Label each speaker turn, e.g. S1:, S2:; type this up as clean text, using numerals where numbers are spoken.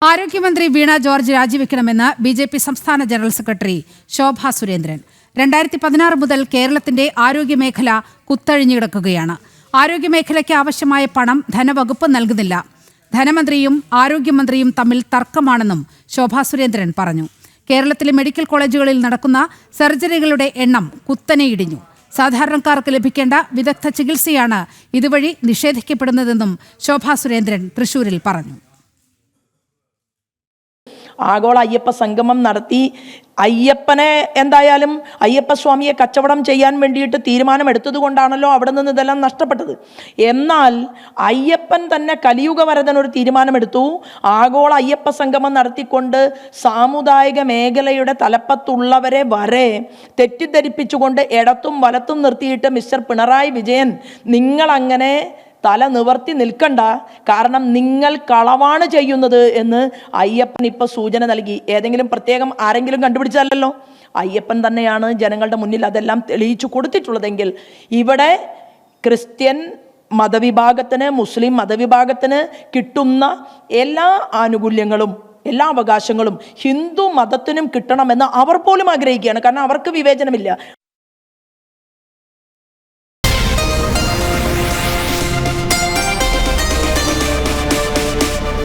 S1: ആരോഗ്യമന്ത്രി വീണ George രാജിവെക്കണമെന്ന് BJP. സംസ്ഥാന general secretary Shobha Surendran. 2016 മുതൽ കേരളത്തിന്റെ ആരോഗ്യമേഖല കുത്തഴിഞ്ഞു കിടക്കുകയാണ്. ആരോഗ്യമേഖലയ്ക്ക് ആവശ്യമായ പണം ധനവകുപ്പ് നൽകുന്നില്ല. ധനമന്ത്രിയും ആരോഗ്യമന്ത്രിയും തമ്മിൽ തർക്കമാണെന്നും ശോഭാ സുരേന്ദ്രൻ പറഞ്ഞു. കേരളത്തിലെ മെഡിക്കൽ കോളേജുകളിൽ നടക്കുന്ന സർജറികളുടെ എണ്ണം കുത്തനെ ഇടിഞ്ഞു. സാധാരണക്കാർക്ക് ലഭിക്കേണ്ട വിദഗ്ധ ചികിത്സയാണ് ഇതുവഴി നിഷേധിക്കപ്പെടുന്നതെന്നും ശോഭാ സുരേന്ദ്രൻ തൃശൂരിൽ പറഞ്ഞു.
S2: ആഗോള അയ്യപ്പ സംഗമം നടത്തി അയ്യപ്പനെ എന്തായാലും അയ്യപ്പസ്വാമിയെ കച്ചവടം ചെയ്യാൻ വേണ്ടിയിട്ട് തീരുമാനമെടുത്തത് കൊണ്ടാണല്ലോ അവിടെ നിന്ന് ഇതെല്ലാം നഷ്ടപ്പെട്ടത്. എന്നാൽ അയ്യപ്പൻ തന്നെ കലിയുഗ വരദൻ ഒരു തീരുമാനമെടുത്തു. ആഗോള അയ്യപ്പ സംഗമം നടത്തിക്കൊണ്ട് സാമുദായിക മേഖലയുടെ തലപ്പത്തുള്ളവരെ വരെ തെറ്റിദ്ധരിപ്പിച്ചുകൊണ്ട് ഇടത്തും വലത്തും നിർത്തിയിട്ട് മിസ്റ്റർ പിണറായി വിജയൻ, നിങ്ങളങ്ങനെ തല നിവർത്തി നിൽക്കണ്ട, കാരണം നിങ്ങൾ കളവാണ് ചെയ്യുന്നത് എന്ന് അയ്യപ്പൻ ഇപ്പോൾ സൂചന നൽകി. ഏതെങ്കിലും പ്രത്യേകം ആരെങ്കിലും കണ്ടുപിടിച്ചല്ലോ, അയ്യപ്പൻ തന്നെയാണ് ജനങ്ങളുടെ മുന്നിൽ അതെല്ലാം തെളിയിച്ചു കൊടുത്തിട്ടുള്ളതെങ്കിൽ ഇവിടെ ക്രിസ്ത്യൻ മതവിഭാഗത്തിന്, മുസ്ലിം മതവിഭാഗത്തിന് കിട്ടുന്ന എല്ലാ ആനുകൂല്യങ്ങളും എല്ലാ അവകാശങ്ങളും ഹിന്ദു മതത്തിനും കിട്ടണമെന്ന് അവർ പോലും ആഗ്രഹിക്കുകയാണ്. കാരണം അവർക്ക് വിവേചനമില്ല.